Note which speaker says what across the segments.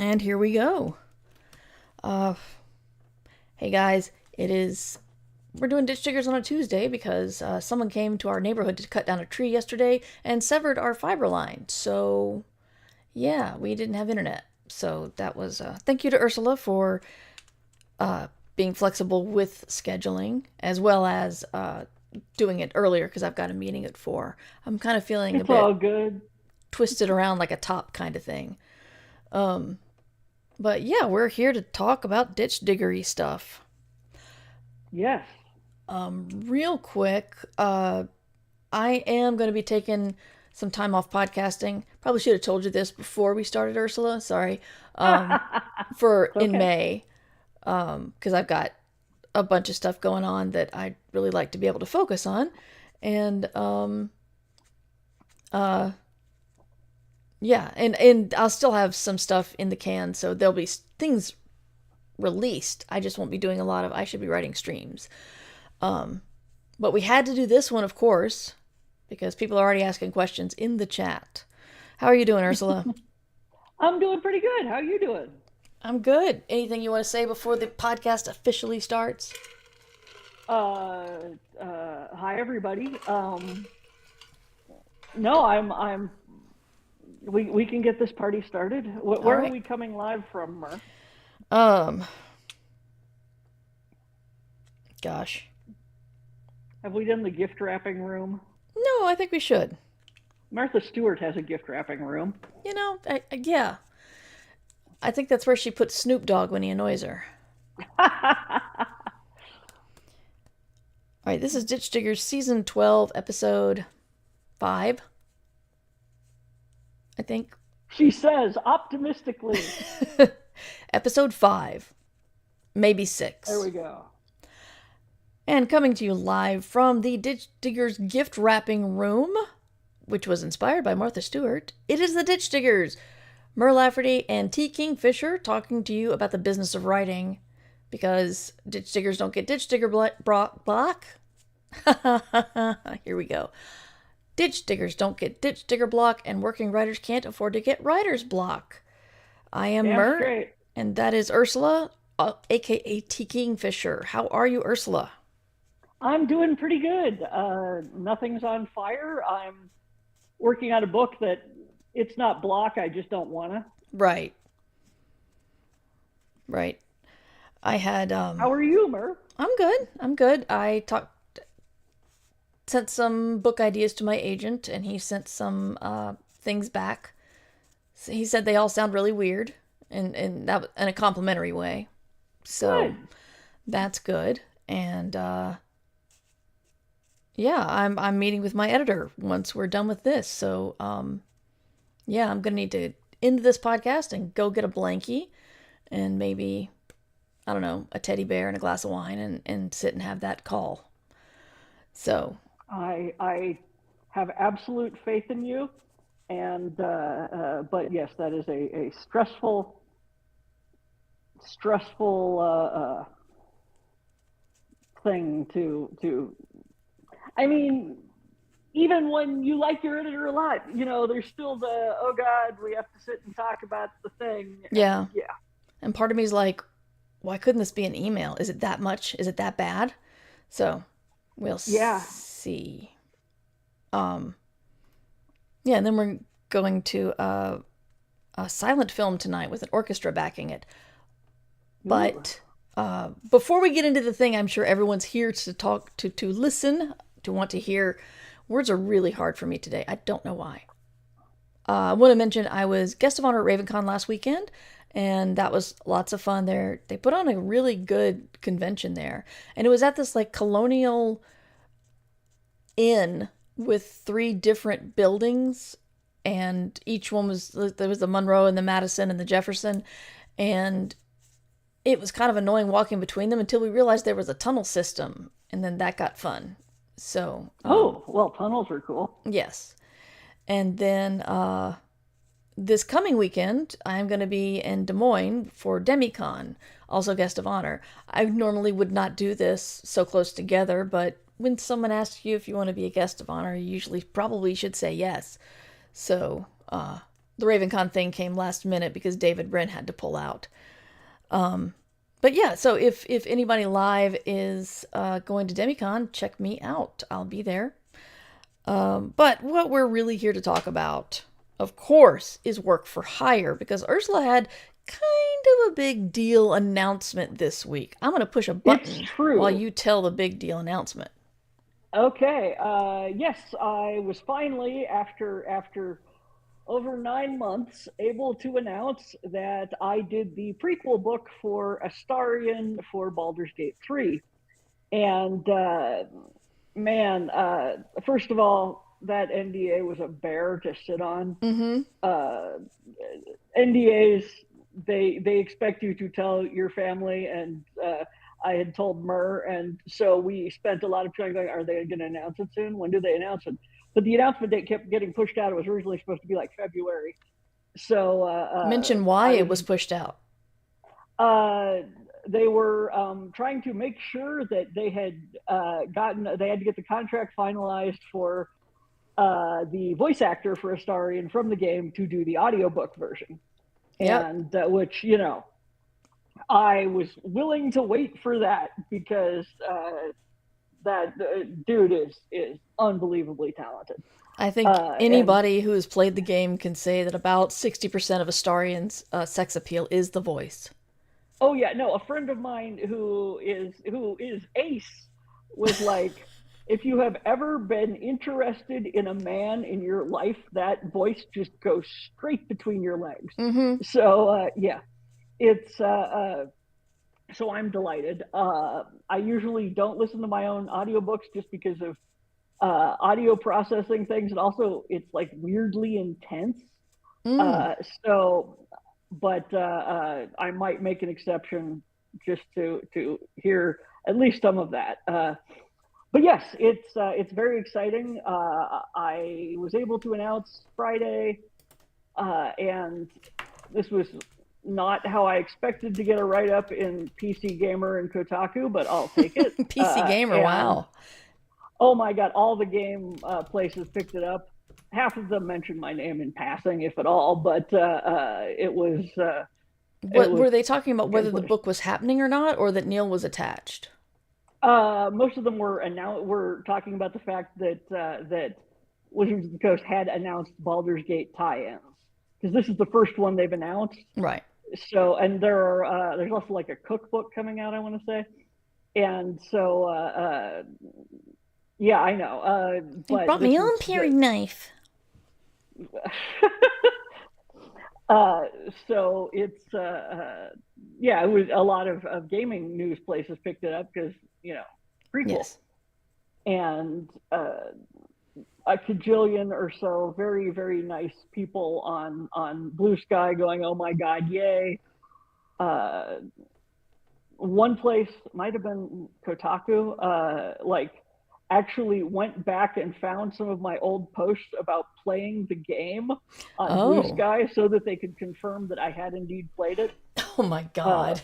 Speaker 1: And here we go. Uh, hey guys, we're doing Ditch Diggers on a Tuesday because someone came to our neighborhood to cut down a tree yesterday and severed our fiber line. So, yeah, we didn't have internet. So that was, thank you to Ursula for being flexible with scheduling as well as doing it earlier because I've got a meeting at 4. I'm kind of feeling a
Speaker 2: It's
Speaker 1: bit
Speaker 2: all good.
Speaker 1: twisted around like a top kind of thing. But yeah, we're here to talk about ditch diggery stuff.
Speaker 2: Yes.
Speaker 1: Real quick, I am going to be taking some time off podcasting. Probably should have told you this before we started, Ursula. Sorry. For
Speaker 2: It's
Speaker 1: in
Speaker 2: okay.
Speaker 1: May, because I've got a bunch of stuff going on that I'd really like to be able to focus on, and uh, yeah, and I'll still have some stuff in the can, so there'll be things released. I just won't be doing a lot of. I should be writing streams. But we had to do this one, of course, because people are already asking questions in the chat. How are you doing, Ursula?
Speaker 2: I'm doing pretty good. How are you doing?
Speaker 1: I'm good. Anything you want to say before the podcast officially starts?
Speaker 2: Hi everybody. No, we can get this party started.
Speaker 1: All
Speaker 2: Where are
Speaker 1: right.
Speaker 2: we coming live from, Mer?
Speaker 1: Um, Gosh.
Speaker 2: Have we done the gift wrapping room?
Speaker 1: No, I think we should.
Speaker 2: Martha Stewart has a gift wrapping room.
Speaker 1: Yeah. I think that's where she puts Snoop Dogg when he annoys her. All right, this is Ditch Diggers season 12, episode 5, I think.
Speaker 2: She says optimistically.
Speaker 1: Episode 5, maybe
Speaker 2: There
Speaker 1: 6.
Speaker 2: we go.
Speaker 1: And coming to you live from the Ditch Diggers gift wrapping room, which was inspired by Martha Stewart, it is the Ditch Diggers, Mer Lafferty and T. Kingfisher, talking to you about the business of writing, because ditch diggers don't get ditch digger block. Here we go. Ditch diggers don't get ditch digger block, and working writers can't afford to get writer's block. I am
Speaker 2: Damn
Speaker 1: Mer,
Speaker 2: straight.
Speaker 1: and that is Ursula, aka T. Kingfisher. How are you, Ursula?
Speaker 2: I'm doing pretty good. Nothing's on fire. I'm working on a book that it's not block. I just don't want to.
Speaker 1: Right, right. I had
Speaker 2: How are you, Mer?
Speaker 1: I'm good. I'm good. Sent some book ideas to my agent, and he sent some things back. So he said they all sound really weird, and that in a complimentary way. So
Speaker 2: Good.
Speaker 1: that's good. And yeah, I'm meeting with my editor once we're done with this. So yeah, I'm gonna need to end this podcast and go get a blankie and maybe, I don't know, a teddy bear and a glass of wine, and sit and have that call. So
Speaker 2: I have absolute faith in you, and but yes, that is a stressful thing to. I mean, even when you like your editor a lot, there's still the oh god, we have to sit and talk about the thing, and
Speaker 1: yeah,
Speaker 2: yeah,
Speaker 1: and part of me is like, why couldn't this be an email? Is it that much? Is it that bad? So we'll
Speaker 2: yeah.
Speaker 1: see. Um, yeah, and then we're going to a silent film tonight with an orchestra backing it.
Speaker 2: Ooh.
Speaker 1: But before we get into the thing, I'm sure everyone's here to talk to listen, to want to hear. Words are really hard for me today. I don't know why. I want to mention I was guest of honor at RavenCon last weekend, and that was lots of fun there. They put on a really good convention there, and it was at this like colonial inn with 3 different buildings, and each one was, there was the Monroe and the Madison and the Jefferson, and it was kind of annoying walking between them until we realized there was a tunnel system, and then that got fun. So
Speaker 2: Oh, well, tunnels are cool.
Speaker 1: yes. And then this coming weekend, I'm going to be in Des Moines for DemiCon, also guest of honor. I normally would not do this so close together, but when someone asks you if you want to be a guest of honor, you usually probably should say yes. So The RavenCon thing came last minute because David Brin had to pull out. But yeah, so if anybody live is going to Demicon, check me out. I'll be there. But what we're really here to talk about, of course, is work for hire, because Ursula had kind of a big deal announcement this week. I'm going to push a button
Speaker 2: It's true.
Speaker 1: while you tell the big deal announcement.
Speaker 2: Okay. Yes, I was finally, after over 9 months, able to announce that I did the prequel book for Astarion for Baldur's Gate 3. And man, first of all, that NDA was a bear to sit on. NDAs, they expect you to tell your family, and I had told Mur, and so we spent a lot of time going, are they going to announce it soon? When do they announce it? But the announcement date kept getting pushed out. It was originally supposed to be like February. So
Speaker 1: mention why it was pushed out.
Speaker 2: They were trying to make sure that they had they had to get the contract finalized for the voice actor for Astarion from the game to do the audiobook version. Yep. And which, I was willing to wait for that, because that dude is unbelievably talented.
Speaker 1: I think anybody who has played the game can say that about 60% of Astarion's sex appeal is the voice.
Speaker 2: Oh yeah, no, a friend of mine who is Ace was like, if you have ever been interested in a man in your life, that voice just goes straight between your legs.
Speaker 1: Mm-hmm.
Speaker 2: So yeah, it's so I'm delighted. I usually don't listen to my own audiobooks just because of audio processing things, and also it's like weirdly intense. But I might make an exception just to hear at least some of that. But yes, it's very exciting. I was able to announce Friday, and this was not how I expected to get a write-up in PC Gamer and Kotaku, but I'll take it.
Speaker 1: PC Gamer, wow.
Speaker 2: Oh my God, all the game places picked it up. Half of them mentioned my name in passing, if at all, but it was...
Speaker 1: were they talking about whether the book was happening or not, or that Neil was attached?
Speaker 2: Most of them were talking about the fact that Wizards of the Coast had announced Baldur's Gate tie-ins, because this is the first one they've announced.
Speaker 1: Right.
Speaker 2: So, and there's also like a cookbook coming out, I want to say, and so yeah, I know.
Speaker 1: But you brought me your own paring knife.
Speaker 2: So it's yeah, it was a lot of gaming news places picked it up because prequel. Yes. And a cajillion or so very, very nice people on Blue Sky going, oh my God, yay. One place might have been Kotaku, actually went back and found some of my old posts about playing the game on Blue Sky so that they could confirm that I had indeed played it.
Speaker 1: Oh my God.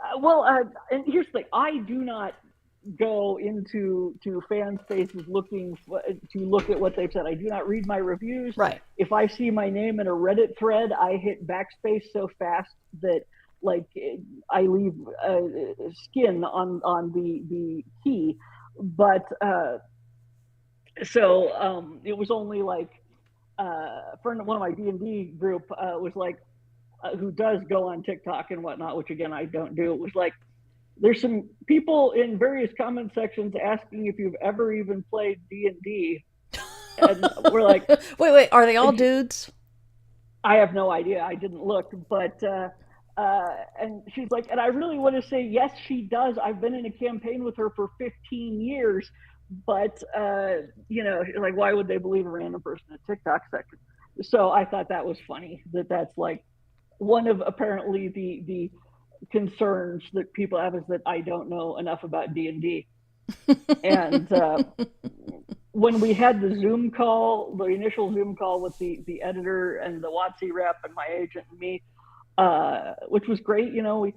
Speaker 2: And here's the thing, I do not go into fan spaces looking to look at what they've said. I do not read my reviews.
Speaker 1: Right.
Speaker 2: If I see my name in a Reddit thread, I hit backspace so fast that I leave skin on the key. But so it was only one of my D&D group was like, who does go on TikTok and whatnot, which again I don't do. It was like, there's some people in various comment sections asking if you've ever even played D&D, and we're like,
Speaker 1: wait, are they all dudes?
Speaker 2: I have no idea. I didn't look, but and she's like, and I really want to say yes, she does. I've been in a campaign with her for 15 years, but like, why would they believe a random person in a TikTok section? So I thought that was funny. That's like one of apparently the concerns that people have, is that I don't know enough about D&D. And when we had the Zoom call, the initial Zoom call with the editor and the WotC rep and my agent and me, which was great. We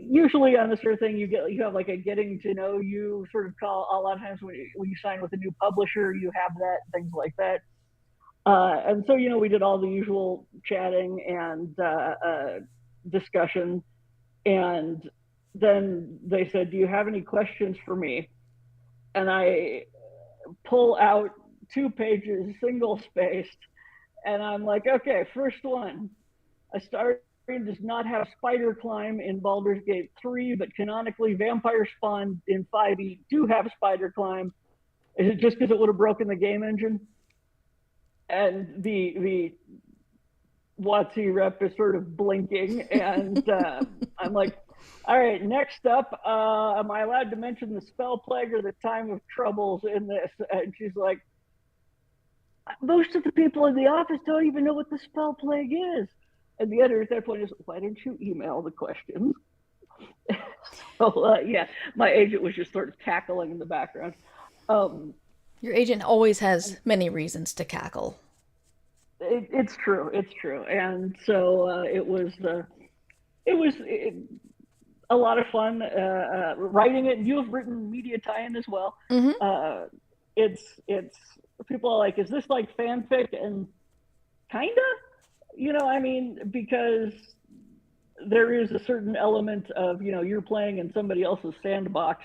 Speaker 2: usually on this sort of thing, you have like a getting to know you sort of call. A lot of times when you sign with a new publisher, you have that, things like that. And so, we did all the usual chatting and discussion. And then they said, "Do you have any questions for me?" And I pull out 2 pages, single spaced, and I'm like, "Okay, first one. Astarion does not have spider climb in Baldur's Gate 3, but canonically Vampire Spawn in 5e do have spider climb. Is it just because it would have broken the game engine?" And the WotC rep is sort of blinking, and I'm like, "All right, next up, am I allowed to mention the spell plague or the time of troubles in this?" And she's like, "Most of the people in the office don't even know what the spell plague is." And the editor at that point is, "Why didn't you email the questions?" So yeah, my agent was just sort of cackling in the background. Um,
Speaker 1: Your agent always has many reasons to cackle.
Speaker 2: it's true, it's true, and so it was a lot of fun writing it. You have written media tie-in as well.
Speaker 1: Mm-hmm.
Speaker 2: It's people are like, "Is this like fanfic?" And kinda, I mean, because there is a certain element of, you're playing in somebody else's sandbox,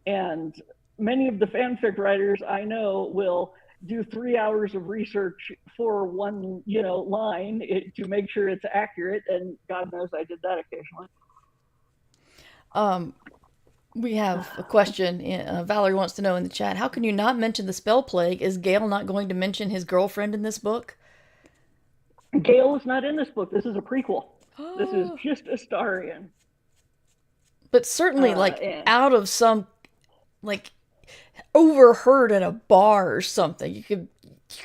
Speaker 2: and many of the fanfic writers I know will do 3 hours of research for one, line to make sure it's accurate, and God knows I did that occasionally.
Speaker 1: Um, we have a question. Valerie wants to know in the chat, how can you not mention the spell plague? Is Gale not going to mention his girlfriend in this book?
Speaker 2: Gale is not in this book. This is a prequel. This is just Astarion.
Speaker 1: But certainly, like,
Speaker 2: And
Speaker 1: out of some, like, overheard in a bar or something, you could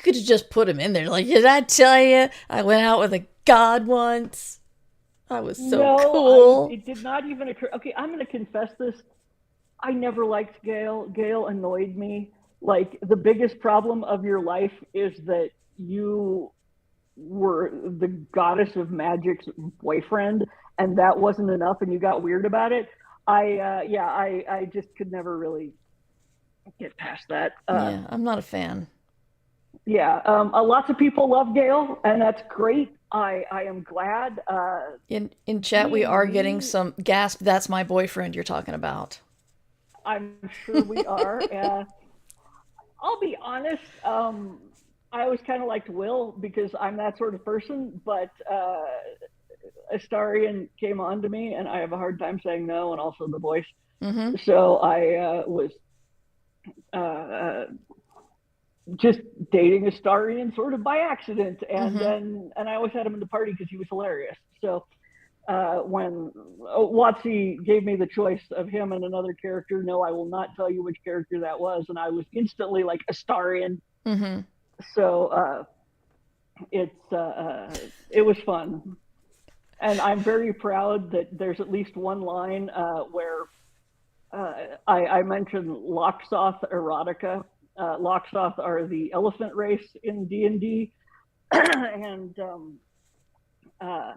Speaker 1: have just put him in there. Like, did I tell you I went out with a god once? I was so
Speaker 2: no,
Speaker 1: cool.
Speaker 2: it did not even occur. Okay, I'm going to confess this. I never liked Gale. Gale annoyed me. Like, the biggest problem of your life is that you were the goddess of magic's boyfriend, and that wasn't enough, and you got weird about it. I just could never really get past that.
Speaker 1: Yeah, I'm not a fan.
Speaker 2: Yeah, lots of people love Gale, and that's great. I am glad.
Speaker 1: In chat, we
Speaker 2: Me
Speaker 1: are getting
Speaker 2: me,
Speaker 1: some gasp. That's my boyfriend you're talking about.
Speaker 2: I'm sure we are. I'll be honest. I always kind of liked Will because I'm that sort of person, but Astarion came on to me, and I have a hard time saying no, and also the voice.
Speaker 1: Mm-hmm.
Speaker 2: So I was uh, just dating Astarion sort of by accident, and
Speaker 1: Mm-hmm.
Speaker 2: then I always had him in the party because he was hilarious. So when WotC gave me the choice of him and another character, no, I will not tell you which character that was, and I was instantly like Astarion.
Speaker 1: Mm-hmm.
Speaker 2: So it was fun, and I'm very proud that there's at least one line where I mentioned Loxoth erotica. Loxoth are the elephant race in D&D, and uh,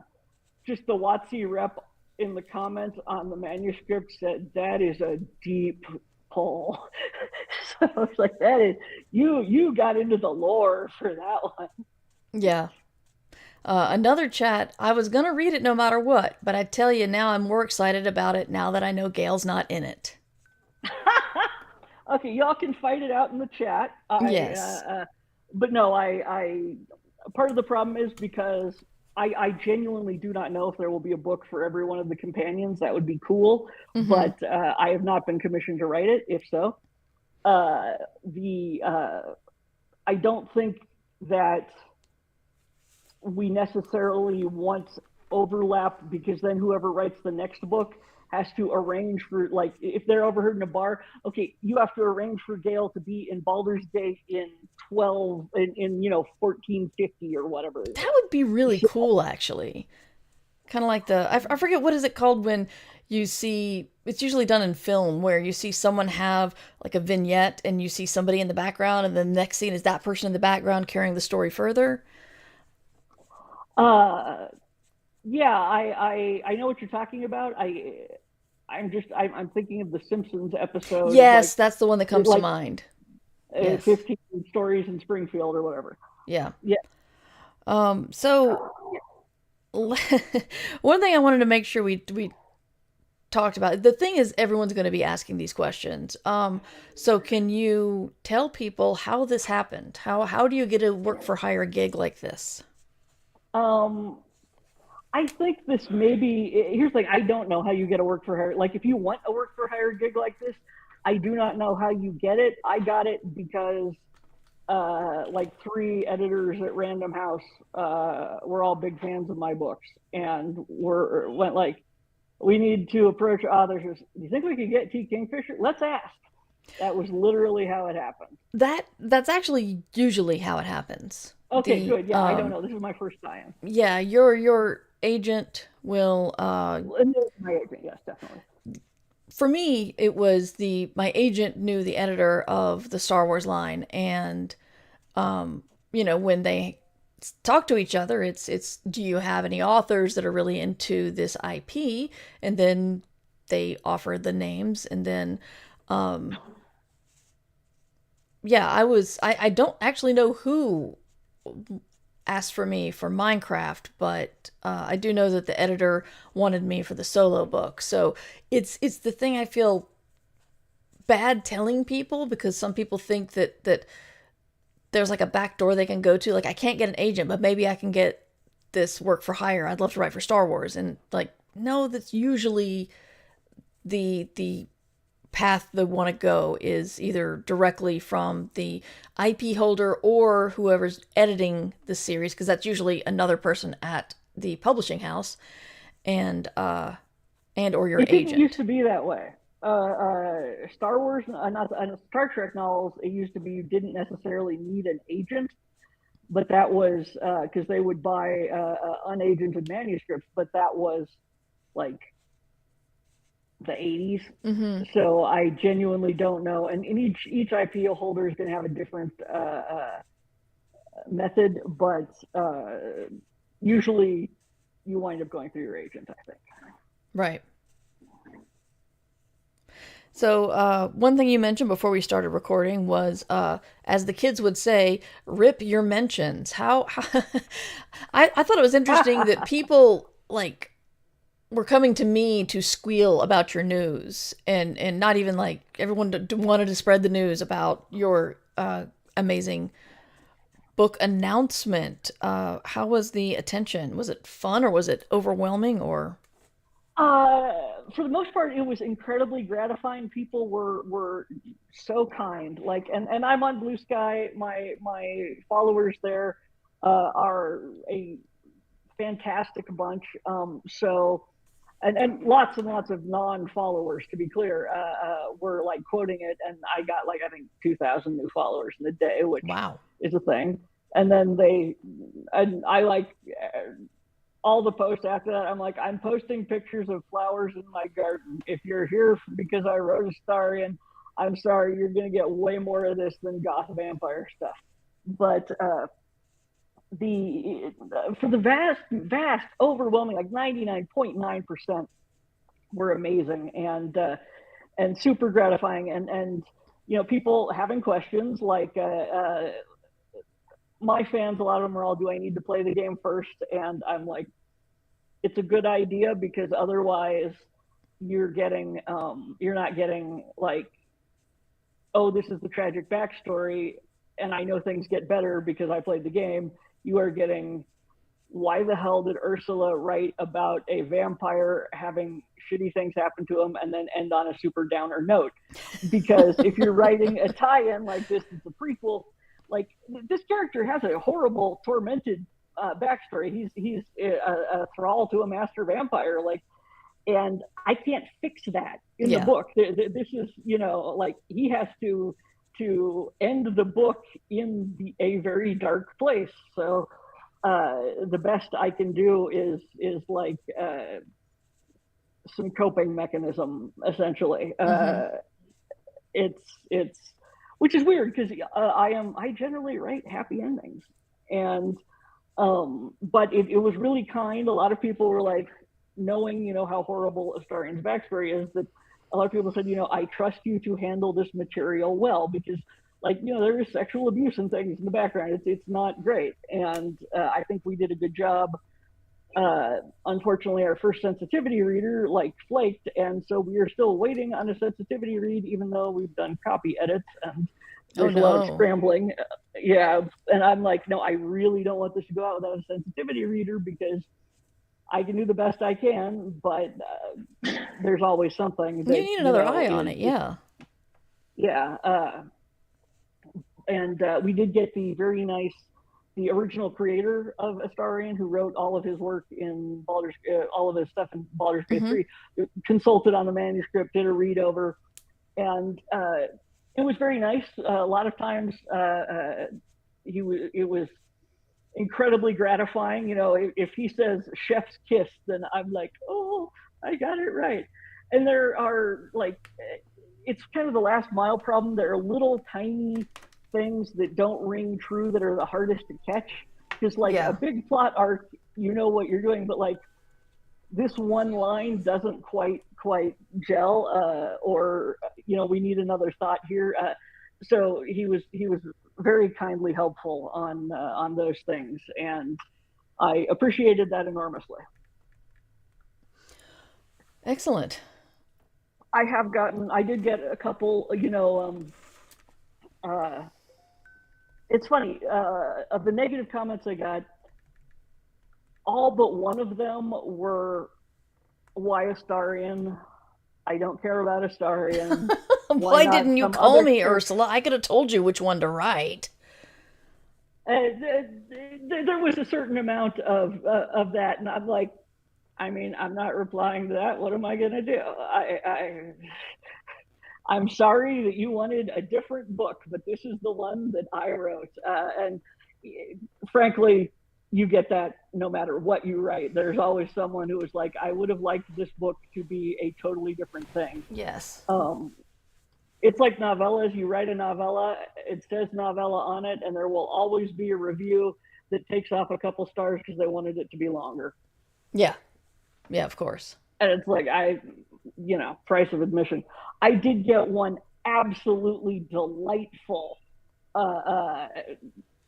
Speaker 2: just the WotC rep in the comments on the manuscript said that is a deep pull. So it's like, that is, you got into the lore for that one.
Speaker 1: Yeah. Another chat. I was gonna read it no matter what, but I tell you now, I'm more excited about it now that I know Gail's not in it.
Speaker 2: Okay, y'all can fight it out in the chat.
Speaker 1: Yes.
Speaker 2: But no, I part of the problem is because I genuinely do not know if there will be a book for every one of the companions. That would be cool,
Speaker 1: Mm-hmm.
Speaker 2: but I have not been commissioned to write it. If so, the I don't think that we necessarily want overlap, because then whoever writes the next book has to arrange for, like, if they're overheard in a bar, okay, you have to arrange for Gale to be in Baldur's Gate in 12 in 1450 or whatever it
Speaker 1: That would be really
Speaker 2: is. So,
Speaker 1: cool, actually. Kind of like I forget what is it called when you see it's usually done in film where you see someone have like a vignette and you see somebody in the background and the next scene is that person in the background carrying the story further.
Speaker 2: uh yeah, I know what you're talking about. I'm thinking of the Simpsons episode of
Speaker 1: Yes, that's the one that comes to
Speaker 2: like
Speaker 1: mind. Yes.
Speaker 2: 15 stories in Springfield or whatever.
Speaker 1: Yeah.
Speaker 2: Yeah.
Speaker 1: So one thing I wanted to make sure we talked about. The thing is, everyone's going to be asking these questions. So can you tell people how this happened? How do you get a work for hire gig like this?
Speaker 2: Um, I think this maybe here's like I don't know how you get a work for hire. Like if you want a work for hire gig like this, I do not know how you get it. I got it because like three editors at Random House were all big fans of my books and went like, we need to approach authors. Do you think we could get T. Kingfisher? Let's ask. That was literally how it happened.
Speaker 1: That's actually usually how it happens.
Speaker 2: Okay,
Speaker 1: The
Speaker 2: good. Yeah, I don't know. This is my first time.
Speaker 1: Yeah, your agent will
Speaker 2: My agent, yes, definitely.
Speaker 1: for me it was the my agent knew the editor of the Star Wars line, and when they talk to each other, it's do you have any authors that are really into this IP, and then they offer the names, and then yeah, I don't actually know who asked for me for Minecraft, but I do know that the editor wanted me for the solo book. So it's the thing I feel bad telling people, because some people think that there's like a back door they can go to. Like, I can't get an agent, but maybe I can get this work for hire. I'd love to write for Star Wars, and like, no, that's usually the path they want to go is either directly from the IP holder or whoever's editing the series, because that's usually another person at the publishing house, and or your
Speaker 2: It didn't used
Speaker 1: agent.
Speaker 2: to be that way. Star Wars, not Star Trek novels. It used to be you didn't necessarily need an agent, but that was because they would buy unagented manuscripts. But that was like the 80s. So I genuinely don't know. And in each IPO holder is going to have a different method, but usually you wind up going through your agent, I think.
Speaker 1: Right. So one thing you mentioned before we started recording was, as the kids would say, "Rip your mentions." How I thought it was interesting that people like were coming to me to squeal about your news, and not even like everyone wanted to spread the news about your amazing book announcement. How was the attention? Was it fun, or was it overwhelming, or?
Speaker 2: For the most part, it was incredibly gratifying. People were so kind. Like, and I'm on Blue Sky. My followers there are a fantastic bunch. So and lots of non-followers, to be clear, were like quoting it, and I got like I think 2,000 new followers in a day, which
Speaker 1: Wow.
Speaker 2: is a thing. And then and I like all the posts after that. I'm like, I'm posting pictures of flowers in my garden. If you're here because I wrote a Starian, I'm sorry, you're gonna get way more of this than goth vampire stuff. But the for the vast overwhelming like 99.9% were amazing and super gratifying, and people having questions like my fans, a lot of them are all, do I need to play the game first? And I'm like, it's a good idea, because otherwise you're not getting like, oh, this is the tragic backstory and I know things get better because I played the game. You are getting, why the hell did Ursula write about a vampire having shitty things happen to him and then end on a super downer note? Because if you're writing a tie-in like this, it's a prequel. Like, this character has a horrible, tormented backstory. He's a thrall to a master vampire. Like, and I can't fix that in the
Speaker 1: Yeah.
Speaker 2: book. This is, like, he has to end the book in a very dark place. So the best I can do is like some coping mechanism, essentially. It's which is weird, because I generally write happy endings, and but it was really kind. A lot of people were like, knowing how horrible Astarian's backstory is, that a lot of people said, I trust you to handle this material well, because like, there is sexual abuse and things in the background. It's not great, and I think we did a good job. Unfortunately, our first sensitivity reader like flaked, and so we are still waiting on a sensitivity read, even though we've done copy edits and
Speaker 1: Oh
Speaker 2: there's a lot of
Speaker 1: no.
Speaker 2: scrambling. Yeah, and I'm like, no, I really don't want this to go out without a sensitivity reader because I can do the best I can, but there's always something
Speaker 1: You
Speaker 2: that
Speaker 1: need another eye on it,
Speaker 2: is
Speaker 1: yeah.
Speaker 2: yeah. And we did get the original creator of Astarion, who wrote all of his work in all of his stuff in Baldur's Gate
Speaker 1: Mm-hmm.
Speaker 2: 3, consulted on the manuscript, did a read over, and it was very nice. A lot of times, it was incredibly gratifying. If he says "chef's kiss," then I'm like, oh, I got it right. And there are it's kind of the last mile problem. There are little tiny things that don't ring true that are the hardest to catch. Because like a
Speaker 1: Yeah.
Speaker 2: big plot arc, you know what you're doing, but like this one line doesn't quite gel, or we need another thought here. So he was very kindly helpful on those things, and I appreciated that enormously.
Speaker 1: Excellent.
Speaker 2: I did get a couple, uh, it's funny, of the negative comments I got, all but one of them were, why Astarion? I don't care about Astarion. Why
Speaker 1: Why
Speaker 2: not
Speaker 1: didn't you
Speaker 2: some
Speaker 1: call
Speaker 2: other
Speaker 1: me
Speaker 2: character?
Speaker 1: Ursula? I could have told you which one to write.
Speaker 2: There was a certain amount of that, and I'm like, I mean, I'm not replying to that. What am I going to do? I'm sorry that you wanted a different book, but this is the one that I wrote. And frankly, you get that no matter what you write. There's always someone who is like, I would have liked this book to be a totally different thing.
Speaker 1: Yes.
Speaker 2: Um, it's like novellas. You write a novella, it says novella on it, and there will always be a review that takes off a couple stars because they wanted it to be longer.
Speaker 1: Yeah. Yeah, of course.
Speaker 2: And it's like, price of admission. I did get one absolutely delightful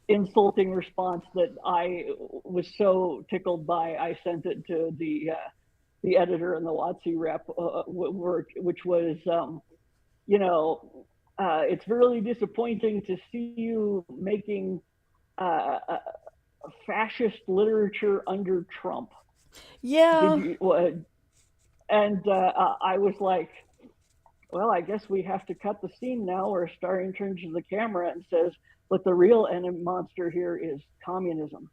Speaker 2: insulting response that I was so tickled by. I sent it to the editor and the WotC rep, which was, it's really disappointing to see you making fascist literature under Trump. Did
Speaker 1: Yeah.
Speaker 2: you? And I was like, well, I guess we have to cut the scene now where Starion turns to the camera and says, but the real enemy monster here is communism.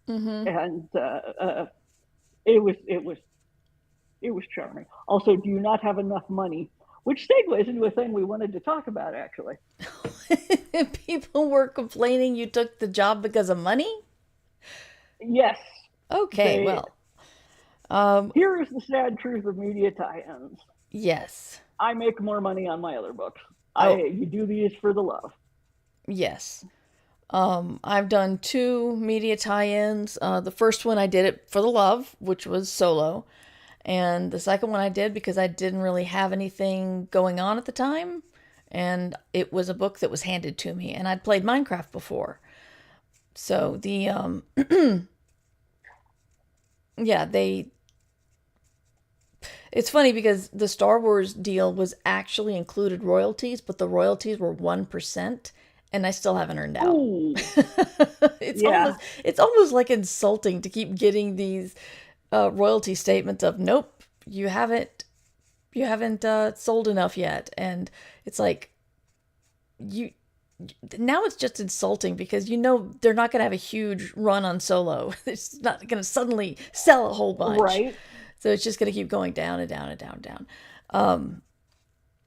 Speaker 1: Mm-hmm.
Speaker 2: And it was charming. Also, do you not have enough money? Which segues into a thing we wanted to talk about, actually.
Speaker 1: People were complaining you took the job because of money?
Speaker 2: Yes,
Speaker 1: Okay,
Speaker 2: they.
Speaker 1: well, um,
Speaker 2: Here is the sad truth of media tie-ins.
Speaker 1: yes.
Speaker 2: I make more money on my other books.
Speaker 1: Oh,
Speaker 2: You do these for the love.
Speaker 1: yes. I've done two media tie-ins. The first one I did it for the love, which was solo. And the second one I did because I didn't really have anything going on at the time. And it was a book that was handed to me. And I'd played Minecraft before. So yeah, it's funny because the Star Wars deal was actually included royalties, but the royalties were 1%, and I still haven't earned out.
Speaker 2: Oh,
Speaker 1: it's
Speaker 2: yeah.
Speaker 1: almost it's almost like insulting to keep getting these royalty statements of nope, you haven't sold enough yet, and it's like you now it's just insulting because they're not going to have a huge run on solo. It's not going to suddenly sell a whole bunch.
Speaker 2: Right.
Speaker 1: So it's just going to keep going down and down and down and down.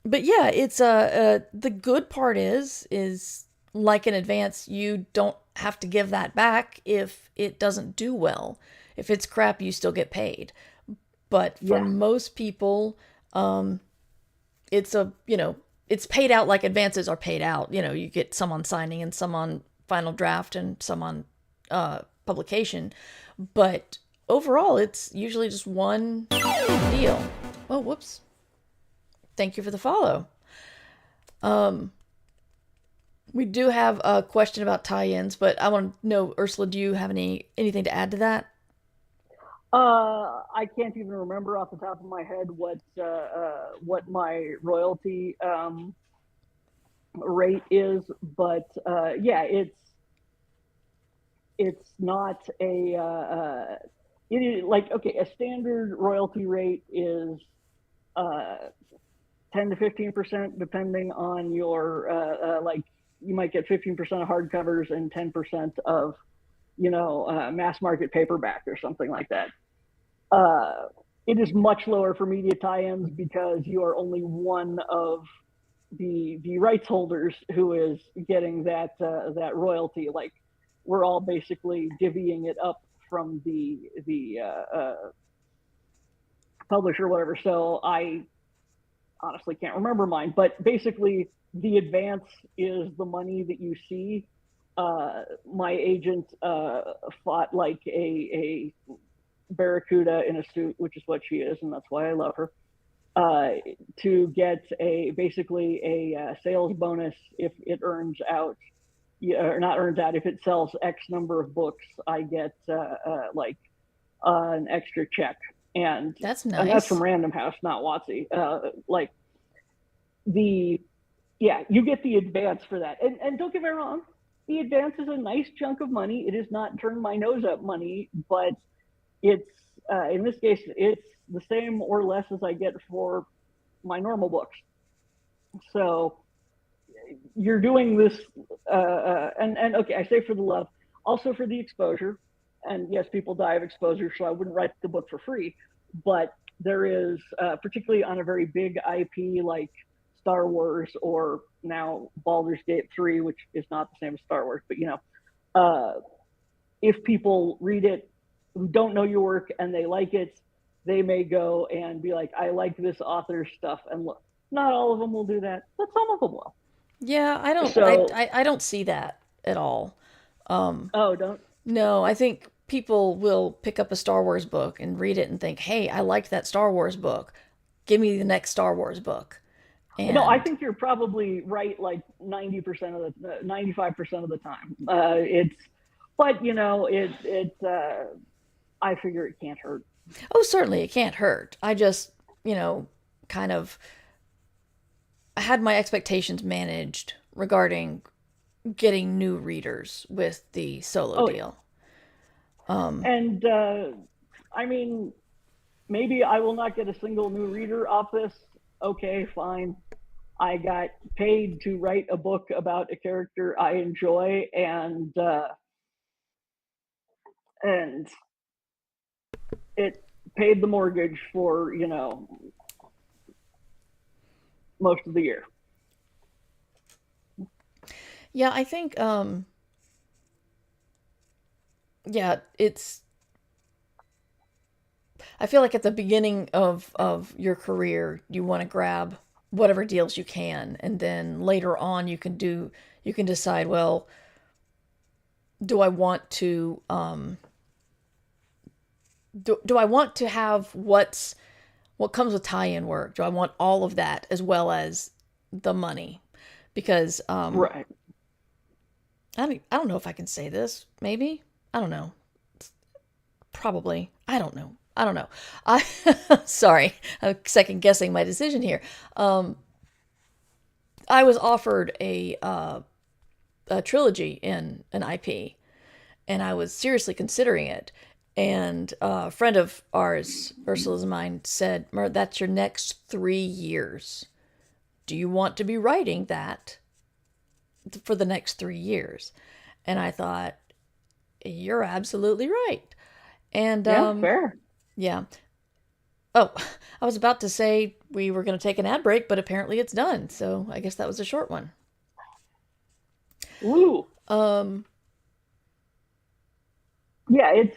Speaker 1: But yeah, it's the good part is like in advance, you don't have to give that back if it doesn't do well. If it's crap, you still get paid. But for
Speaker 2: Yes.
Speaker 1: most people, it's it's paid out like advances are paid out. You get some on signing and some on final draft and some on publication. But overall, it's usually just one deal. Oh, whoops. Thank you for the follow. We do have a question about tie-ins, but I want to know, Ursula, do you have anything to add to that?
Speaker 2: I can't even remember off the top of my head what my royalty rate is, but yeah, it's not a it is like, okay, a standard royalty rate is uh 10 to 15% depending on your like, you might get 15% of hardcovers and 10% of mass market paperback or something like that. uh it is much lower for media tie-ins because you are only one of the rights holders who is getting that royalty. Like, we're all basically divvying it up from the publisher or whatever. So I honestly can't remember mine, but basically the advance is the money that you see. My agent fought like a barracuda in a suit, which is what she is, and that's why I love her. uh, to get a basically a sales bonus if it earns out, yeah, or not earns out, if it sells X number of books, I get like an extra check, and
Speaker 1: That's
Speaker 2: and that's from
Speaker 1: nice.
Speaker 2: Random House, not WotC. Like, the yeah, you get the advance for that, and don't get me wrong, the advance is a nice chunk of money. It is not turn my nose up money, but it's in this case it's the same or less as I get for my normal books. So you're doing this, and okay, I say for the love, also for the exposure. And yes, people die of exposure, so I wouldn't write the book for free. But there is, particularly on a very big IP like Star Wars, or now Baldur's Gate 3, which is not the same as Star Wars, but uh, if people read it who don't know your work and they like it, they may go and be like, I like this author's stuff. And look, not all of them will do that, but some of them will.
Speaker 1: Yeah,
Speaker 2: So,
Speaker 1: I don't see that at all. Um,
Speaker 2: oh, don't.
Speaker 1: no, I think people will pick up a Star Wars book and read it and think, "Hey, I liked that Star Wars book. Give me the next Star Wars book."
Speaker 2: No, I
Speaker 1: And
Speaker 2: think you're probably right, like 90% of the 95% of the time. It's, but I figure it can't hurt.
Speaker 1: oh, certainly it can't hurt. I just, kind of I had my expectations managed regarding getting new readers with the solo
Speaker 2: Oh yeah,
Speaker 1: deal. Um,
Speaker 2: and I mean, maybe I will not get a single new reader off this. Okay, fine. I got paid to write a book about a character I enjoy, and it paid the mortgage for most of the year.
Speaker 1: yeah, I think yeah, I feel like at the beginning of your career, you want to grab whatever deals you can, and then later on you can decide, well, do I want to do I want to have what comes with tie-in work? Do I want all of that as well as the money? Because
Speaker 2: Right.
Speaker 1: I don't know if I can say this. Maybe, I don't know. Probably, I don't know. I don't know. I sorry, I'm second guessing my decision here. Um, I was offered a trilogy in an IP, and I was seriously considering it. And a friend of ours, Ursula's and mine, said, "Mer, that's your next 3 years. Do you want to be writing that for the next 3 years?" And I thought, you're absolutely right. And
Speaker 2: Yeah, fair.
Speaker 1: yeah. Oh, I was about to say we were going to take an ad break, but apparently it's done. So I guess that was a short one.
Speaker 2: Woo.
Speaker 1: Um,
Speaker 2: Yeah, it's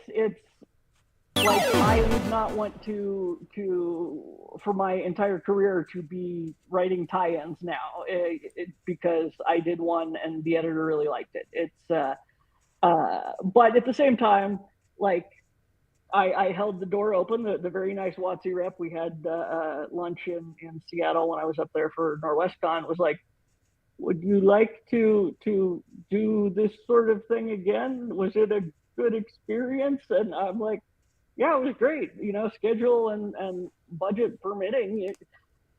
Speaker 2: like, I would not want to for my entire career to be writing tie-ins now, because I did one and the editor really liked it. It's but at the same time, like, I held the door open. The very nice WotC rep, we had lunch in Seattle when I was up there for NorwestCon, was like, would you like to do this sort of thing again? Was it a good experience? And I'm like, yeah, it was great. You know, schedule and budget permitting,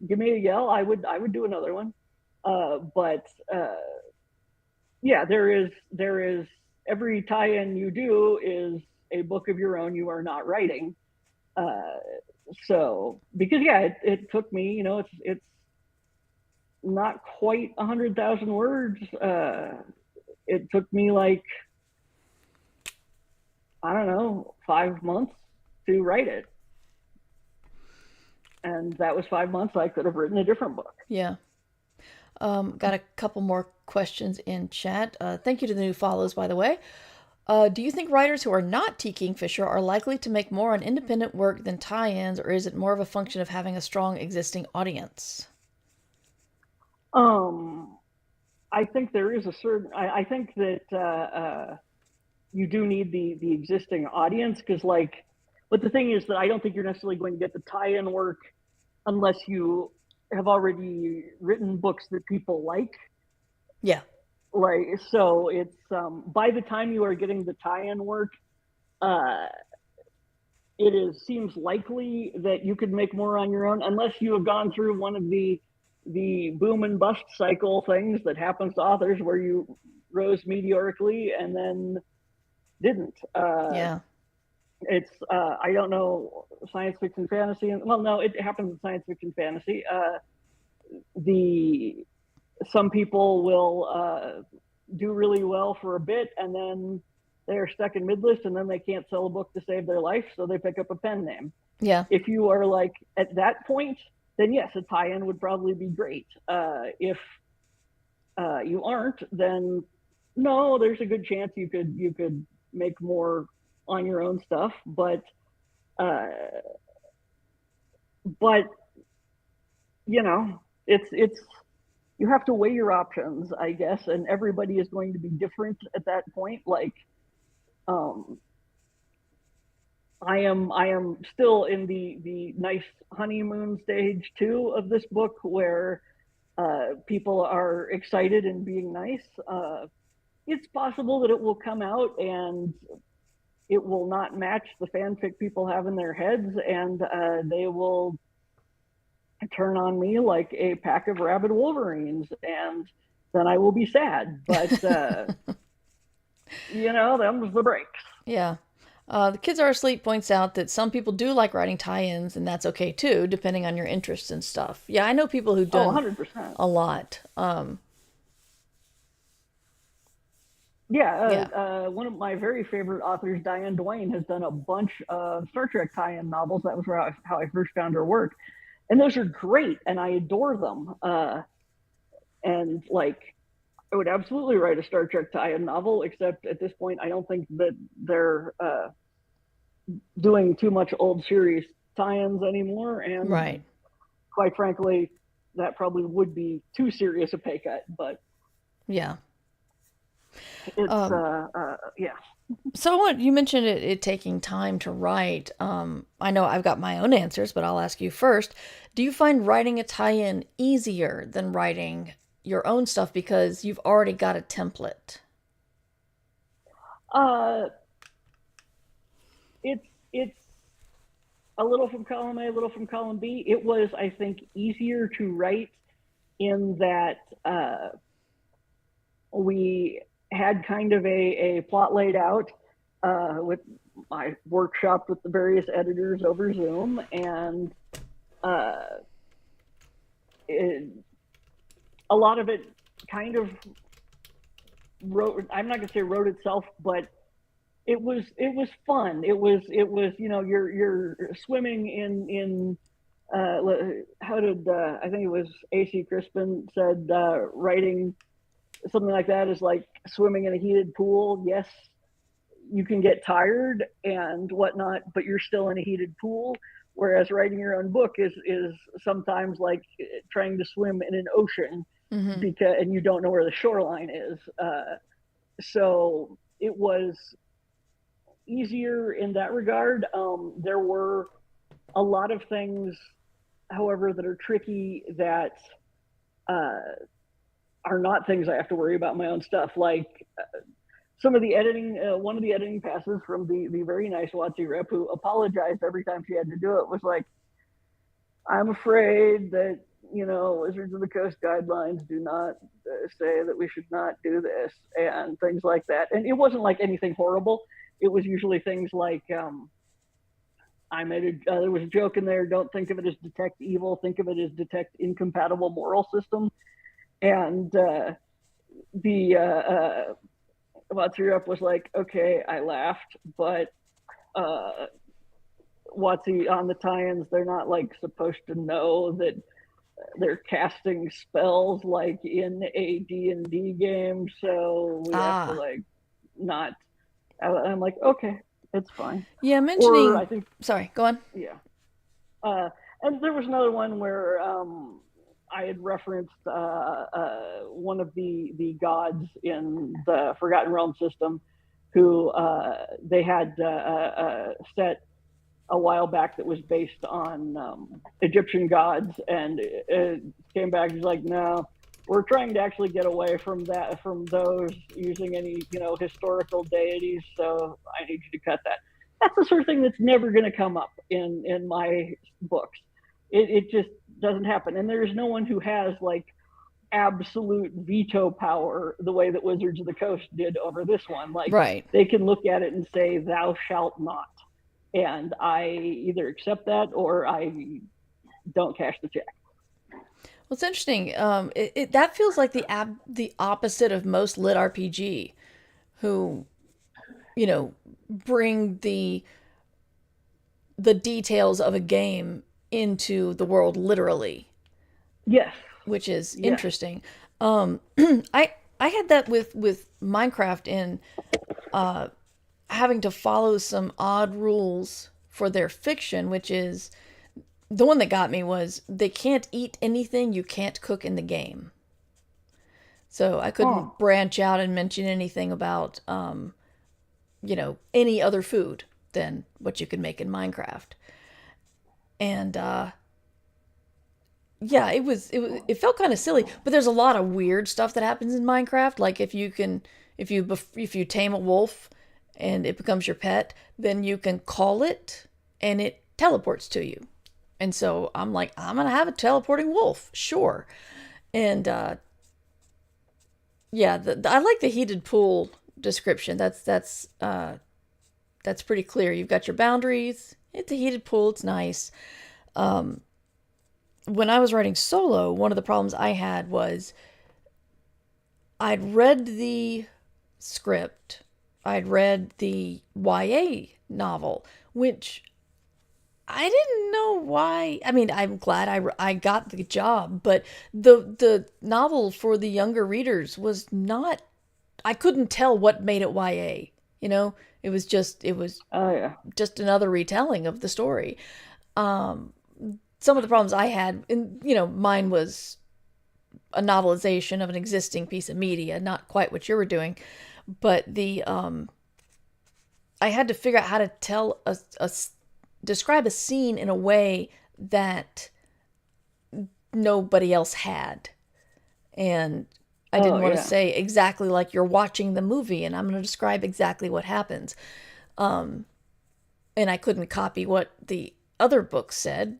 Speaker 2: give me a yell. I would do another one. But yeah, there is every tie-in you do is a book of your own you are not writing. Uh, so because yeah, it took me, it's not quite 100,000 words. It took me like, I don't know, 5 months to write it, and that was 5 months I could have written a different book.
Speaker 1: Yeah. Got a couple more questions in chat. Thank you to the new follows, by the way. Do you think writers who are not T. Kingfisher are likely to make more on independent work than tie-ins, or is it more of a function of having a strong existing audience?
Speaker 2: Um, I think there is a certain. I think that you do need the existing audience because, like, but the thing is that I don't think you're necessarily going to get the tie-in work unless you have already written books that people like.
Speaker 1: Yeah.
Speaker 2: Like, so it's by the time you are getting the tie-in work, uh, it is seems likely that you could make more on your own unless you have gone through one of the boom and bust cycle things that happens to authors where you rose meteorically and then didn't.
Speaker 1: Yeah.
Speaker 2: It's I don't know, science fiction fantasy, and well, no, it happens in science fiction fantasy. The Some people will do really well for a bit and then they are stuck in midlist and then they can't sell a book to save their life, so they pick up a pen name.
Speaker 1: Yeah.
Speaker 2: If you are like at that point, then yes, a tie-in would probably be great. If you aren't, then no, there's a good chance you could make more on your own stuff, uh, but you know, it's you have to weigh your options, I guess, and everybody is going to be different at that point. Like, um, I am still in the nice honeymoon stage too of this book, where people are excited and being nice. It's possible that it will come out and it will not match the fanfic people have in their heads, and they will turn on me like a pack of rabid wolverines, and then I will be sad. But them's the breaks.
Speaker 1: Yeah. The Kids Are Asleep points out that some people do like writing tie-ins, and that's okay too, depending on your interests and stuff. Yeah, I know people who've
Speaker 2: Oh,
Speaker 1: done
Speaker 2: 100%.
Speaker 1: a lot.
Speaker 2: Yeah,
Speaker 1: Yeah.
Speaker 2: one of my very favorite authors, Diane Duane, has done a bunch of Star Trek tie-in novels. That was how I first found her work, and those are great, and I adore them. And like, I would absolutely write a Star Trek tie-in novel, except at this point, I don't think that they're doing too much old series tie-ins anymore. And
Speaker 1: Right.
Speaker 2: quite frankly, that probably would be too serious a pay cut. But
Speaker 1: Yeah.
Speaker 2: it's yeah.
Speaker 1: So what you mentioned it taking time to write. I know I've got my own answers, but I'll ask you first. Do you find writing a tie-in easier than writing your own stuff because you've already got a template?
Speaker 2: Uh, it's a little from column A, a little from column B. It was, I think, easier to write in that we had kind of a plot laid out. With I workshopped with the various editors over Zoom, and uh, it, a lot of it kind of wrote. I'm not going to say wrote itself, but it was fun. It was you're swimming in how did I think it was AC Crispin said writing something like that is like swimming in a heated pool. Yes, you can get tired and whatnot, but you're still in a heated pool. Whereas writing your own book is sometimes like trying to swim in an ocean
Speaker 1: Mm-hmm.
Speaker 2: because and you don't know where the shoreline is. So it was easier in that regard. There were a lot of things, however, that are tricky that uh, are not things I have to worry about my own stuff. Like some of the editing, one of the editing passes from the very nice WotC rep who apologized every time she had to do it was like, I'm afraid that, Wizards of the Coast guidelines do not say that we should not do this and things like that. And it wasn't like anything horrible. It was usually things like, there was a joke in there. Don't think of it as detect evil. Think of it as detect incompatible moral system. And the WotC rep was like, okay, I laughed, but WotC on the tie-ins, they're not like supposed to know that they're casting spells like in a D&D game, so we have to like not. I'm like, okay, it's fine.
Speaker 1: Yeah, mentioning.
Speaker 2: Or I think.
Speaker 1: Sorry, go on.
Speaker 2: Yeah. And there was another one where I had referenced one of the gods in the Forgotten Realm system, who they had set a while back that was based on Egyptian gods, and it came back. He's like, no, we're trying to actually get away from that, from those using any historical deities. So I need you to cut that. That's the sort of thing that's never going to come up in my books. It just doesn't happen, and there's no one who has like absolute veto power the way that Wizards of the Coast did over this one. Like,
Speaker 1: right.
Speaker 2: They can look at it and say, "Thou shalt not." And I either accept that or I don't cash the check.
Speaker 1: Well, it's interesting. That feels like the opposite of most lit RPG, who, bring the details of a game into the world literally.
Speaker 2: Yes,
Speaker 1: which is interesting. I had that with Minecraft in having to follow some odd rules for their fiction, which is the one that got me was they can't eat anything you can't cook in the game. So I couldn't branch out and mention anything about, any other food than what you could make in Minecraft. And, yeah, it felt kind of silly, but there's a lot of weird stuff that happens in Minecraft. Like if you tame a wolf and it becomes your pet, then you can call it and it teleports to you. And so I'm like, I'm going to have a teleporting wolf. Sure. And, yeah, I like the heated pool description. That's pretty clear. You've got your boundaries. It's a heated pool. It's nice. When I was writing solo, one of the problems I had was I'd read the script, I'd read the YA novel, which I didn't know why. I mean, I'm glad I got the job, but the novel for the younger readers was not. I couldn't tell what made it YA. It was just just another retelling of the story. Some of the problems I had, mine was a novelization of an existing piece of media, not quite what you were doing, but I had to figure out how to tell describe a scene in a way that nobody else had. And I didn't want to say exactly like you're watching the movie and I'm going to describe exactly what happens. And I couldn't copy what the other books said.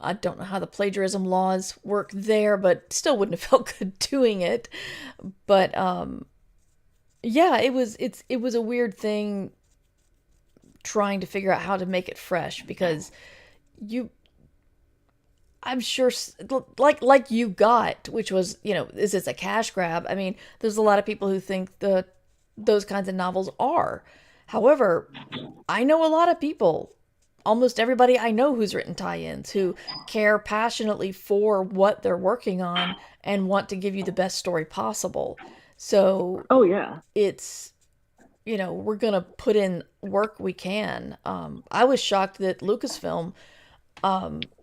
Speaker 1: I don't know how the plagiarism laws work there, but still wouldn't have felt good doing it. But yeah, it was a weird thing trying to figure out how to make it fresh, because I'm sure like you got, which was, is this a cash grab? I mean, there's a lot of people who think those kinds of novels are. However, I know a lot of people, almost everybody I know who's written tie-ins, who care passionately for what they're working on and want to give you the best story possible. So, it's, we're going to put in work we can. I was shocked that Lucasfilm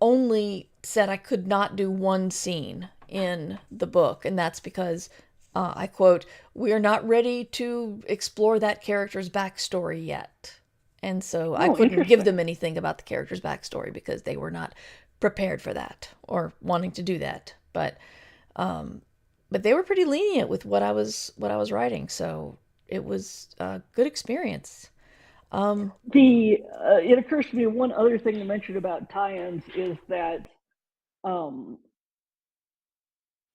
Speaker 1: only said I could not do one scene in the book, and that's because, I quote, "We are not ready to explore that character's backstory yet." And so I couldn't give them anything about the character's backstory because they were not prepared for that or wanting to do that. But but they were pretty lenient with what I was writing, so it was a good experience. Um,
Speaker 2: The it occurs to me one other thing to mention about tie-ins is that um,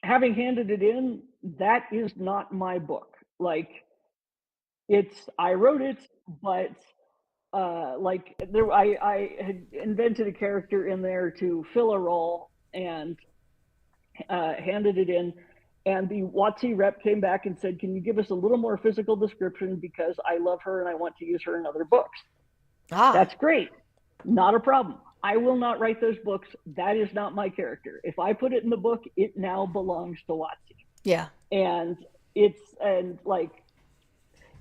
Speaker 2: having handed it in, that is not my book. Like it's I wrote it, but like there I had invented a character in there to fill a role and handed it in. And the WotC rep came back and said, "Can you give us a little more physical description because I love her and I want to use her in other books?"
Speaker 1: ah,
Speaker 2: That's great. Not a problem. I will not write those books. That is not my character. If I put it in the book, it now belongs to WotC.
Speaker 1: yeah,
Speaker 2: And it's, and like,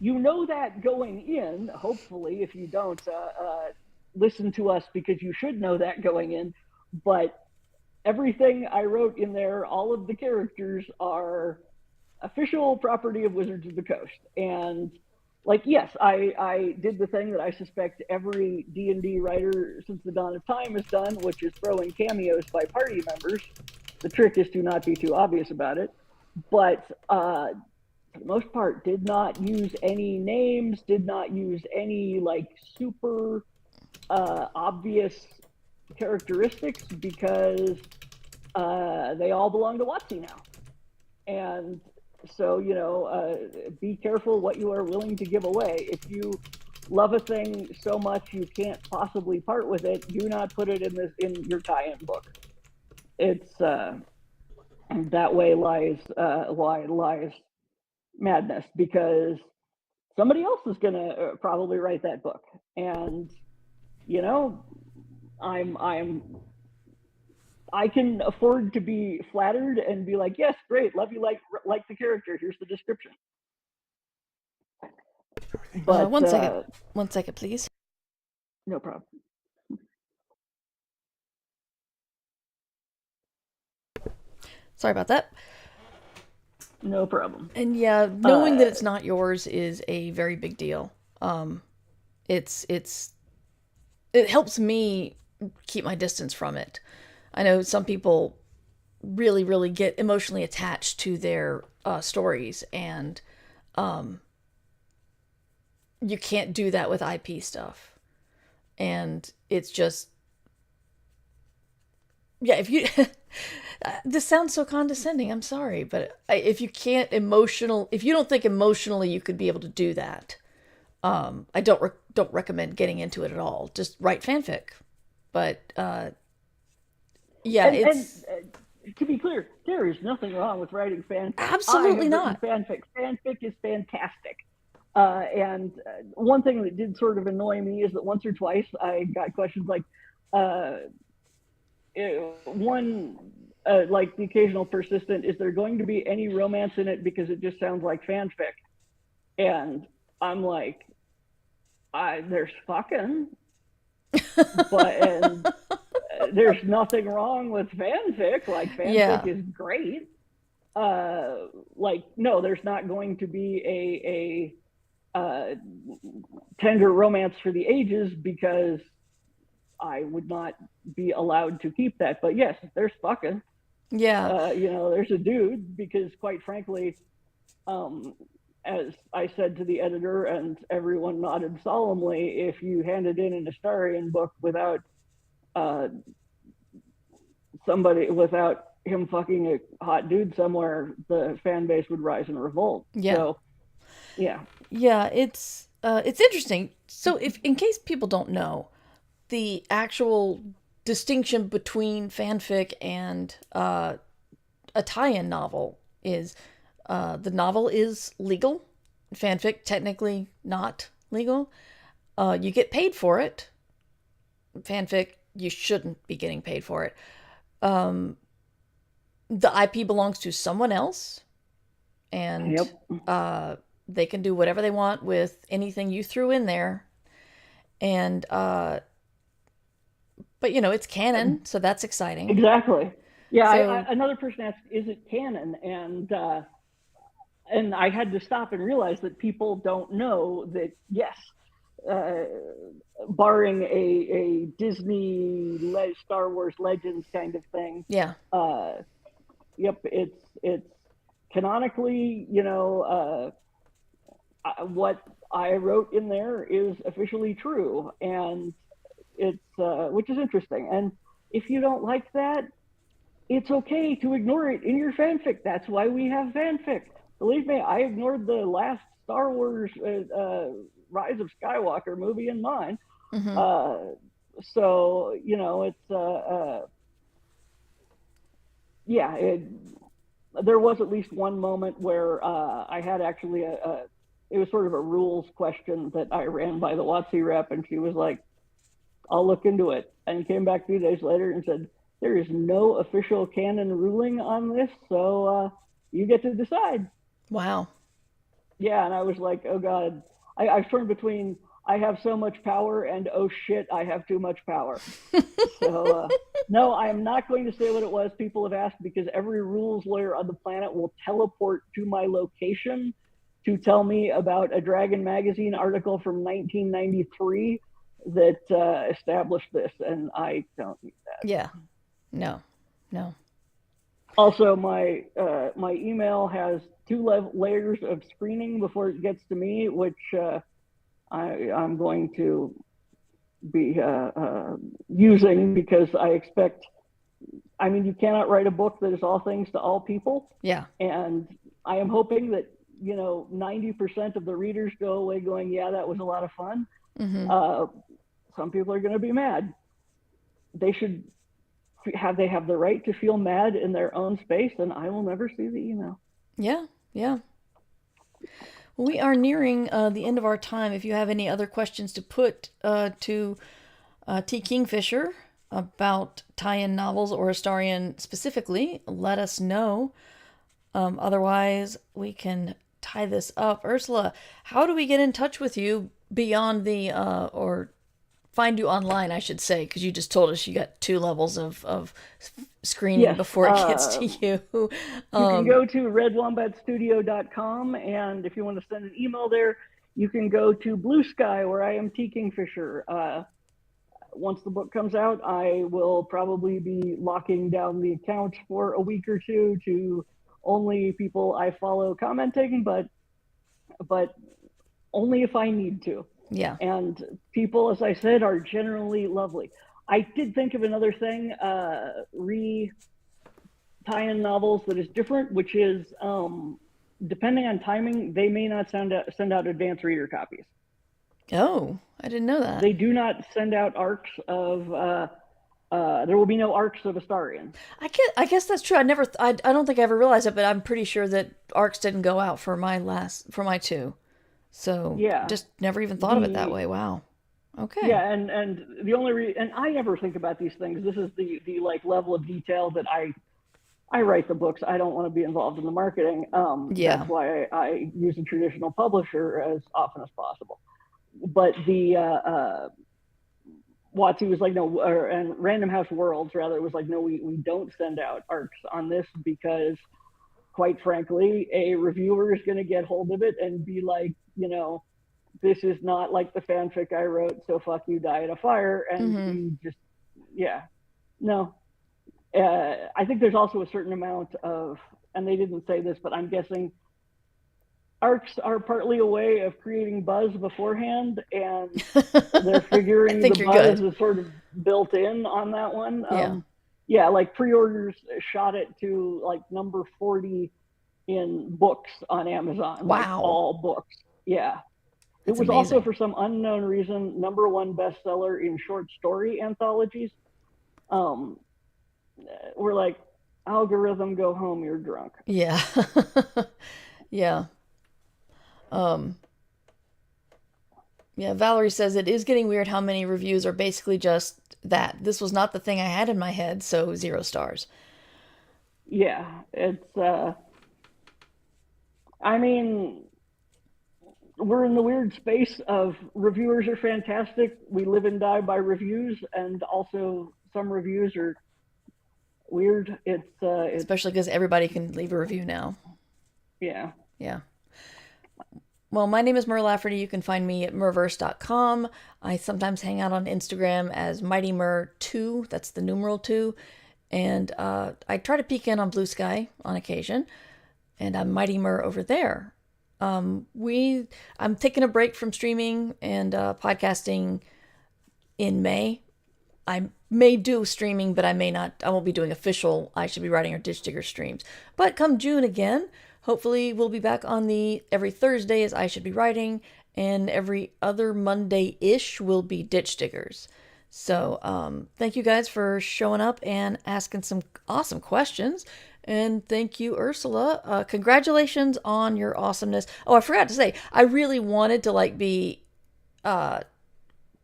Speaker 2: you know that going in, hopefully, if you don't, listen to us because you should know that going in. But everything I wrote in there, all of the characters are official property of Wizards of the Coast. And like, yes, I did the thing that I suspect every D&D writer since the dawn of time has done, which is throw in cameos by party members. The trick is to not be too obvious about it. But for the most part, did not use any names, did not use any like super obvious characteristics because they all belong to WotC now. And so, be careful what you are willing to give away. If you love a thing so much you can't possibly part with it, do not put it in your tie-in book. It's that way lies why lies madness, because somebody else is going to probably write that book. And you know, I'm I can afford to be flattered and be like, yes, great, love you, like the character. Here's the description. But
Speaker 1: one second, 1 second, please.
Speaker 2: no problem.
Speaker 1: Sorry about that.
Speaker 2: No problem.
Speaker 1: And yeah, knowing that
Speaker 2: Uh,
Speaker 1: it's not yours is a very big deal. It's it helps me keep my distance from it. I know some people really, really get emotionally attached to their stories, and you can't do that with IP stuff. And it's just, yeah, if you, this sounds so condescending, I'm sorry, but if you can't if you don't think emotionally you could be able to do that, I don't recommend getting into it at all. Just write fanfic. But yeah,
Speaker 2: and
Speaker 1: it's
Speaker 2: to be clear, there is nothing wrong with writing fanfic. I
Speaker 1: absolutely
Speaker 2: have written
Speaker 1: not.
Speaker 2: fanfic. Fanfic is fantastic. And one thing that did sort of annoy me is that once or twice I got questions like, uh, one, like the occasional persistent, is there going to be any romance in it because it just sounds like fanfic? And I'm like, there's fucking, but and there's nothing wrong with fanfic. Like fanfic
Speaker 1: Yeah.
Speaker 2: is great. Like no, there's not going to be a tender romance for the ages because I would not be allowed to keep that. But yes, there's fucking.
Speaker 1: Yeah.
Speaker 2: There's a dude because quite frankly, um, as I said to the editor and everyone nodded solemnly, if you handed in an Astarion book without uh, without him fucking a hot dude somewhere, the fan base would rise in revolt.
Speaker 1: Yeah.
Speaker 2: So yeah,
Speaker 1: Yeah, it's interesting. So if in case people don't know, the actual distinction between fanfic and a tie-in novel is the novel is legal, fanfic technically not legal. You get paid for it. Fanfic, you shouldn't be getting paid for it. The IP belongs to someone else, and
Speaker 2: yep,
Speaker 1: they can do whatever they want with anything you threw in there. And but it's canon, so that's exciting.
Speaker 2: exactly. Yeah,
Speaker 1: So
Speaker 2: another person asked, "Is it canon?" And I had to stop and realize that people don't know that. Yes, uh, barring a Disney Star Wars Legends kind of thing,
Speaker 1: yeah,
Speaker 2: uh, yep, it's canonically, what I wrote in there is officially true, and it's which is interesting. And if you don't like that, it's okay to ignore it in your fanfic. That's why we have fanfic. Believe me, I ignored the last Star Wars Rise of Skywalker movie in mine.
Speaker 1: Mm-hmm.
Speaker 2: So it's yeah. There was at least one moment where I had actually it was sort of a rules question that I ran by the WotC rep, and she was like, "I'll look into it," and came back 2 days later and said, "There is no official canon ruling on this, so you get to decide."
Speaker 1: Wow.
Speaker 2: Yeah, and I was like, "Oh God," I turned between I have so much power and oh shit, I have too much power. So no, I am not going to say what it was. People have asked because every rules lawyer on the planet will teleport to my location to tell me about a Dragon Magazine article from 1993 that established this, and I don't need that.
Speaker 1: Yeah. No. No.
Speaker 2: Also, my email has two layers of screening before it gets to me, which I'm going to be using because I expect. I mean, you cannot write a book that is all things to all people.
Speaker 1: Yeah.
Speaker 2: And I am hoping that 90% of the readers go away going, "Yeah, that was a lot of fun."
Speaker 1: Mm-hmm.
Speaker 2: Some people are going to be mad. They should have the right to feel mad in their own space, and I will never see the email.
Speaker 1: Yeah. Yeah. Well, we are nearing the end of our time. If you have any other questions to put to T. Kingfisher about tie-in novels or Astarion specifically, let us know. Otherwise, we can tie this up. Ursula, how do we get in touch with you beyond the or find you online, I should say, because you just told us you got 2 levels of screening
Speaker 2: Yes,
Speaker 1: before it gets to you.
Speaker 2: You can go to redwombatstudio.com, and if you want to send an email there, you can go to Blue Sky, where I am T. Kingfisher. Once the book comes out, I will probably be locking down the account for a week or two to only people I follow commenting, but only if I need to.
Speaker 1: Yeah.
Speaker 2: And people, as I said, are generally lovely. I did think of another thing, tie-in novels that is different, which is depending on timing, they may not send out advance reader copies.
Speaker 1: Oh, I didn't know that.
Speaker 2: They do not send out arcs of. There will be no arcs of Astarion.
Speaker 1: I guess that's true. I don't think I ever realized it, but I'm pretty sure that arcs didn't go out for my 2. So
Speaker 2: yeah,
Speaker 1: just never even thought of it that way. Wow. Okay.
Speaker 2: Yeah, and the only and I never think about these things. This is the like level of detail that I write the books. I don't want to be involved in the marketing.
Speaker 1: Yeah.
Speaker 2: That's why I use a traditional publisher as often as possible. But the WotC was like, no, and Random House Worlds rather was like, no, we don't send out arcs on this because, quite frankly, a reviewer is going to get hold of it and be like, this is not like the fanfic I wrote, so fuck you, die in a fire. And you just, yeah, no. I think there's also a certain amount of, and they didn't say this, but I'm guessing arcs are partly a way of creating buzz beforehand, and they're figuring the buzz is sort of built in on that one. Yeah, like pre-orders shot it to like number 40 in books on Amazon.
Speaker 1: Wow.
Speaker 2: Like all books. Yeah.
Speaker 1: That's
Speaker 2: it was
Speaker 1: amazing.
Speaker 2: Also, for some unknown reason, #1 bestseller in short story anthologies. We're like, algorithm, go home, you're drunk.
Speaker 1: Yeah. Yeah. Yeah, Valerie says it is getting weird how many reviews are basically just that. This was not the thing I had in my head, so 0 stars.
Speaker 2: Yeah, it's, I mean, we're in the weird space of reviewers are fantastic. We live and die by reviews, and also some reviews are weird. It's
Speaker 1: especially because everybody can leave a review now.
Speaker 2: Yeah.
Speaker 1: Yeah. Well, my name is Mer Lafferty. You can find me at merverse.com. I sometimes hang out on Instagram as MightyMer2. That's the numeral 2. And I try to peek in on Blue Sky on occasion. and I'm Mighty Mur over there. I'm taking a break from streaming and podcasting in May. I may do streaming, but I may not. I won't be doing official I Should Be Writing or Ditch Digger streams. But come June again, hopefully we'll be back on the every Thursday is I Should Be Writing, and every other Monday-ish will be Ditch Diggers. So thank you guys for showing up and asking some awesome questions. And thank you, Ursula. Congratulations on your awesomeness. Oh, I forgot to say, I really wanted to be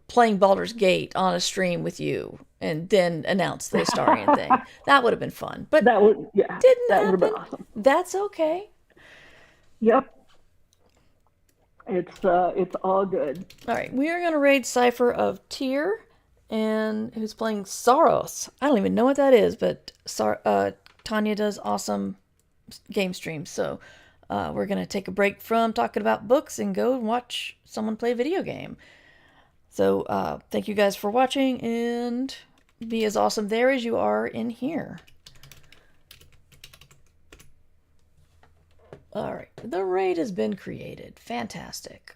Speaker 1: playing Baldur's Gate on a stream with you and then announce the Astarion thing. That would have been fun. But
Speaker 2: that would, yeah,
Speaker 1: didn't
Speaker 2: that
Speaker 1: happen.
Speaker 2: would have been awesome.
Speaker 1: That's okay.
Speaker 2: Yep. It's all good.
Speaker 1: All right, we are going to raid Cypher of Tyr, and who's playing Saros. I don't even know what that is, but Tanya does awesome game streams. So we're going to take a break from talking about books and go and watch someone play a video game. So thank you guys for watching, and be as awesome there as you are in here. All right, the raid has been created. Fantastic.